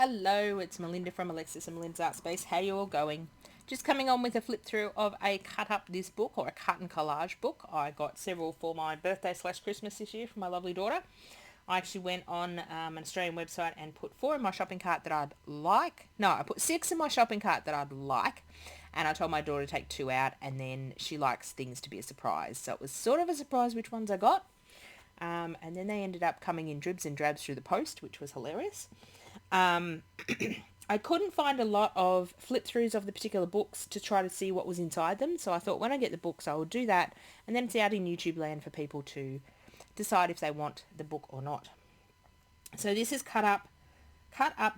Hello, it's Melinda from Alexis and Melinda's Art Space. How you all going? Just coming on with a flip through of a cut up this book, or a cut and collage book. I got several for my birthday / Christmas this year from my lovely daughter. I actually went on an Australian website and put 4 in my shopping cart that I'd like. No, I put 6 in my shopping cart that I'd like. And I told my daughter to take 2 out, and then she likes things to be a surprise. So it was sort of a surprise which ones I got. And then they ended up coming in dribs and drabs through the post, which was hilarious. I couldn't find a lot of flip-throughs of the particular books to try to see what was inside them, so I thought when I get the books I will do that, and then it's out in YouTube land for people to decide if they want the book or not. So this is cut up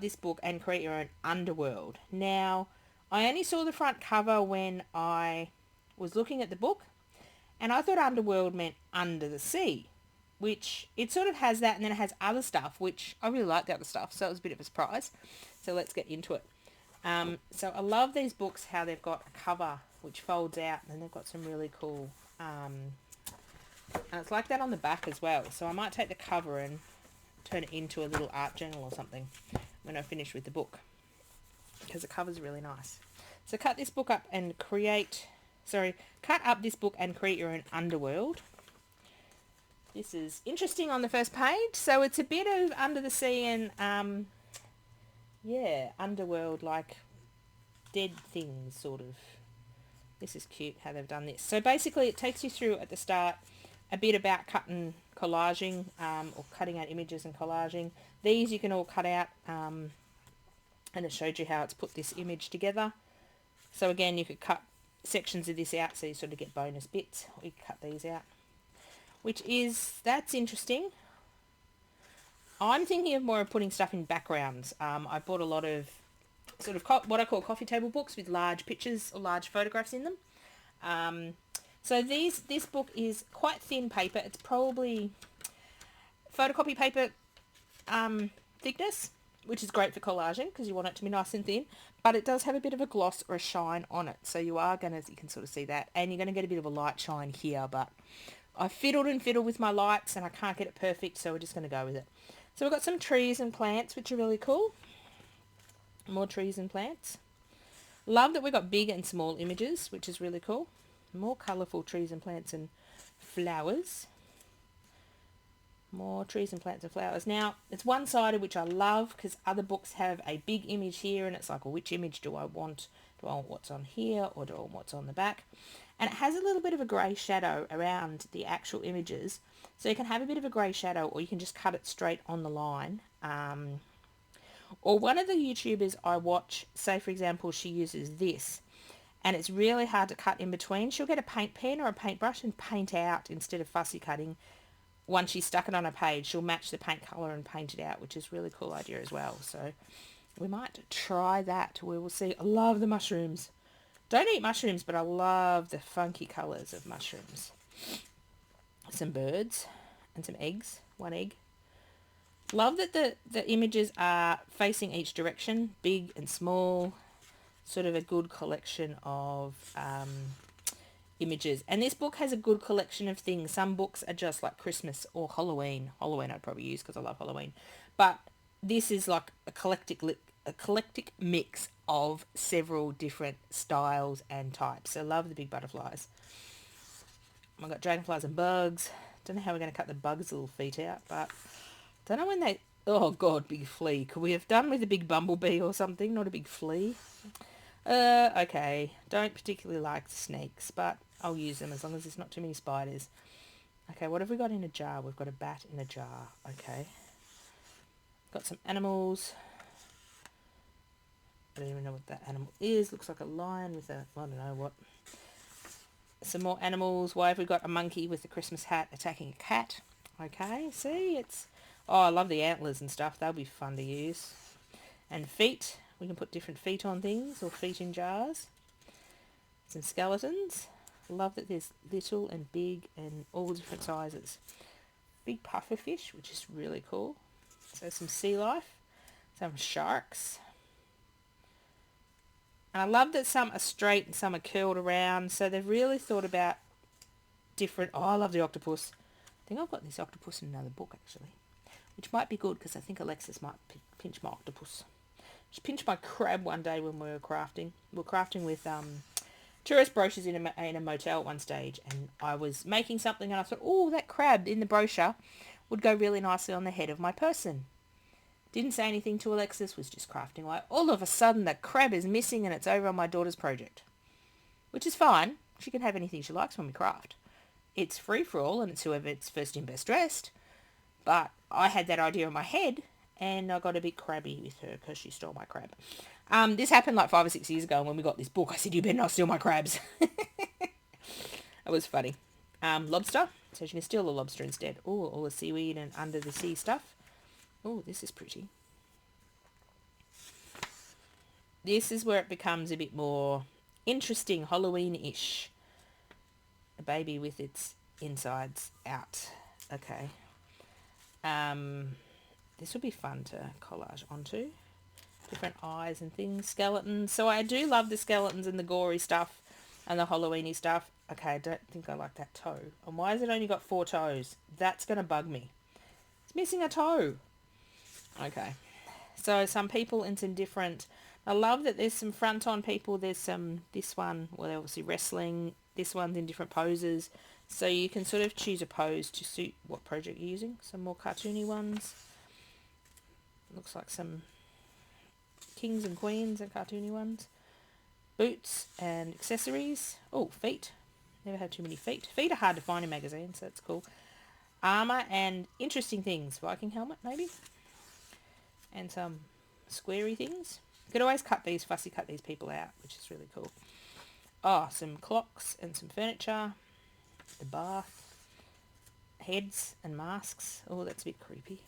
this book and create your own underworld. Now, I only saw the front cover when I was looking at the book, and I thought underworld meant under the sea, which it sort of has that, and then it has other stuff, which I really like the other stuff, so it was a bit of a surprise. So let's get into it. So I love these books, how they've got a cover which folds out, and they've got some really cool, and it's like that on the back as well. So I might take the cover and turn it into a little art journal or something when I finish with the book, because the cover's really nice. So cut up this book and create your own underworld. This is interesting on the first page. So it's a bit of under the sea and, underworld, like dead things, sort of. This is cute how they've done this. So basically it takes you through at the start a bit about collaging, or cutting out images and collaging. These you can all cut out, and it showed you how it's put this image together. So again, you could cut sections of this out so you sort of get bonus bits, or you could cut these out. That's interesting. I'm thinking of more of putting stuff in backgrounds. I bought a lot of sort of what I call coffee table books with large pictures or large photographs in them. So this book is quite thin paper. It's probably photocopy paper thickness, which is great for collaging because you want it to be nice and thin. But it does have a bit of a gloss or a shine on it. So you can sort of see that. And you're going to get a bit of a light shine here, but I fiddled with my lights and I can't get it perfect, so we're just going to go with it. So we've got some trees and plants, which are really cool. More trees and plants. Love that we've got big and small images, which is really cool. More colourful trees and plants and flowers. More trees and plants and flowers. Now, it's one-sided, which I love, because other books have a big image here, and it's like, well, which image do I want? Do I want what's on here, or do I want what's on the back? And it has a little bit of a grey shadow around the actual images. So you can have a bit of a grey shadow, or you can just cut it straight on the line. Or one of the YouTubers I watch, say for example, she uses this, and it's really hard to cut in between. She'll get a paint pen or a paintbrush and paint out instead of fussy cutting. Once she's stuck it on a page, she'll match the paint colour and paint it out, which is a really cool idea as well. So we might try that. We will see. I love the mushrooms. Don't eat mushrooms, but I love the funky colours of mushrooms. Some birds and some eggs. 1 egg. Love that the images are facing each direction, big and small. Sort of a good collection of images. And this book has a good collection of things. Some books are just like Christmas or Halloween. Halloween I'd probably use because I love Halloween. But this is like a eclectic mix of several different styles and types. So I love the big butterflies. I've got dragonflies and bugs. Don't know how we're going to cut the bugs' little feet out, but don't know when they... Oh, God, big flea. Could we have done with a big bumblebee or something, not a big flea? Okay. Don't particularly like snakes, but I'll use them as long as there's not too many spiders. Okay, what have we got in a jar? We've got a bat in a jar. Okay. Got some animals. I don't even know what that animal is. Looks like a lion with a... I don't know what. Some more animals. Why have we got a monkey with a Christmas hat attacking a cat? Okay, see, it's... Oh, I love the antlers and stuff. They'll be fun to use. And feet. We can put different feet on things, or feet in jars. Some skeletons. Love that there's little and big and all different sizes. Big puffer fish, which is really cool. So some sea life. Some sharks. And I love that some are straight and some are curled around. So they've really thought about different... Oh, I love the octopus. I think I've got this octopus in another book, actually. Which might be good, because I think Alexis might pinch my octopus. Just pinched my crab one day when we were crafting. We were crafting with tourist brochures in a motel at one stage, and I was making something and I thought, oh, that crab in the brochure would go really nicely on the head of my person. Didn't say anything to Alexis, was just crafting away. All of a sudden the crab is missing and it's over on my daughter's project. Which is fine. She can have anything she likes when we craft. It's free for all and it's whoever's first in best dressed. But I had that idea in my head and I got a bit crabby with her because she stole my crab. This happened like 5 or 6 years ago when we got this book. I said, you better not steal my crabs. It was funny. Lobster. So she can steal the lobster instead. Oh, all the seaweed and under the sea stuff. Oh, this is pretty. This is where it becomes a bit more interesting, Halloween-ish. A baby with its insides out. Okay. This would be fun to collage onto. Different eyes and things, skeletons. So I do love the skeletons and the gory stuff and the Halloween-y stuff. Okay, I don't think I like that toe. And why has it only got 4 toes? That's going to bug me. It's missing a toe. Okay. So some people in some different... I love that there's some front-on people. There's some... This one, well, they're obviously wrestling. This one's in different poses. So you can sort of choose a pose to suit what project you're using. Some more cartoony ones. Looks like some kings and queens and cartoony ones. Boots and accessories. Oh, feet. Never had too many feet. Feet are hard to find in magazines, so that's cool. Armour and interesting things. Viking helmet, maybe. And some squarey things. You could always fussy cut these people out, which is really cool. Oh, some clocks and some furniture. The bath. Heads and masks. Oh, that's a bit creepy.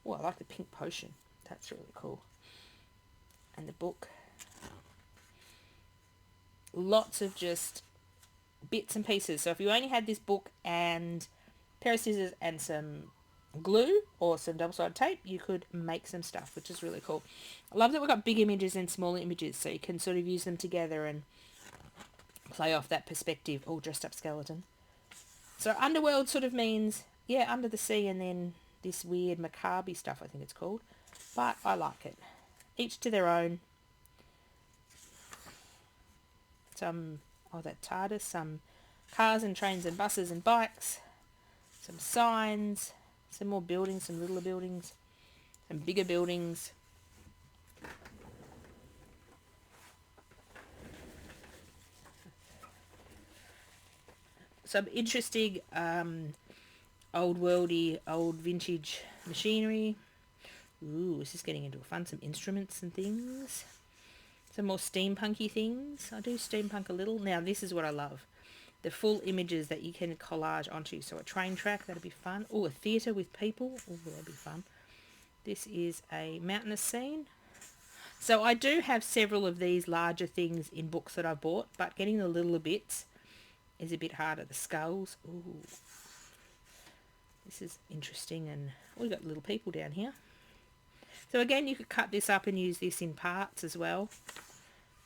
Oh, I like the pink potion. That's really cool. And the book. Lots of just bits and pieces. So if you only had this book and a pair of scissors and some glue or some double-sided tape, you could make some stuff, which is really cool. I love that we've got big images and smaller images, so you can sort of use them together and play off that perspective. Oh, dressed up skeleton. So Underworld sort of means, yeah, under the sea, and then this weird macabre stuff, I think it's called. But I like it. Each to their own. Some, oh, that TARDIS, some cars and trains and buses and bikes, some signs, some more buildings, some littler buildings, some bigger buildings. Some interesting old worldy, old vintage machinery. Ooh, this is getting into fun. Some instruments and things. Some more steampunky things. I do steampunk a little. Now, this is what I love. The full images that you can collage onto. So a train track, that'd be fun. Oh, a theatre with people. Oh, that'd be fun. This is a mountainous scene. So I do have several of these larger things in books that I bought, but getting the littler bits is a bit harder. The skulls. Ooh. This is interesting. And we've got little people down here. So again, you could cut this up and use this in parts as well.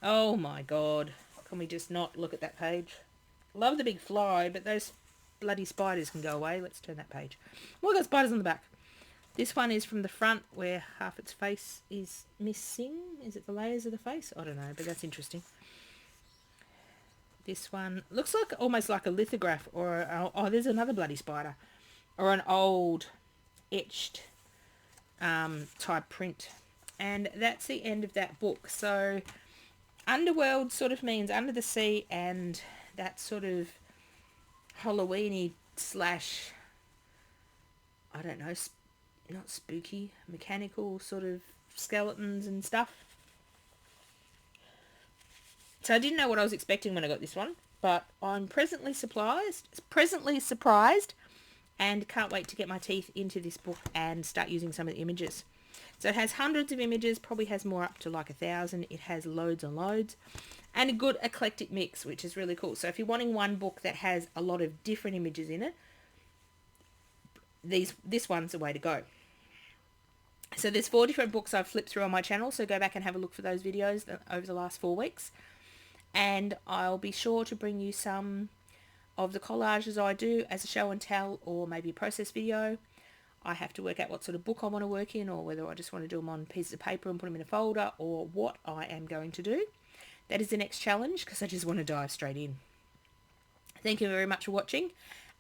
Oh my god. Can we just not look at that page? Love the big fly, but those bloody spiders can go away. Let's turn that page. We've got spiders on the back. This one is from the front where half its face is missing. Is it the layers of the face? I don't know, but that's interesting. This one looks like almost like a lithograph or oh, there's another bloody spider. Or an old etched type print. And that's the end of that book. So Underworld sort of means under the sea, and that sort of Halloween-y slash, I don't know, not spooky, mechanical sort of skeletons and stuff. So I didn't know what I was expecting when I got this one, but I'm presently surprised and can't wait to get my teeth into this book and start using some of the images. So it has hundreds of images, probably has more up to like 1,000. It has loads and loads, and a good eclectic mix, which is really cool. So if you're wanting one book that has a lot of different images in it, this one's the way to go. So there's 4 different books I've flipped through on my channel, so go back and have a look for those videos over the last 4 weeks. And I'll be sure to bring you some of the collages I do as a show and tell, or maybe a process video. I have to work out what sort of book I want to work in, or whether I just want to do them on pieces of paper and put them in a folder, or what I am going to do. That is the next challenge, because I just want to dive straight in. Thank you very much for watching,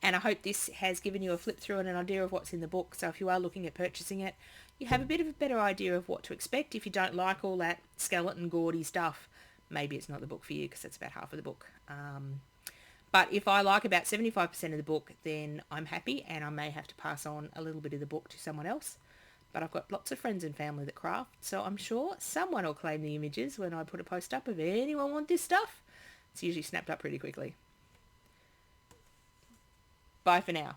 and I hope this has given you a flip through and an idea of what's in the book. So if you are looking at purchasing it, you have a bit of a better idea of what to expect. If you don't like all that skeleton gaudy stuff, maybe it's not the book for you, because that's about half of the book. But if I like about 75% of the book, then I'm happy, and I may have to pass on a little bit of the book to someone else. But I've got lots of friends and family that craft, so I'm sure someone will claim the images when I put a post up of anyone want this stuff. It's usually snapped up pretty quickly. Bye for now.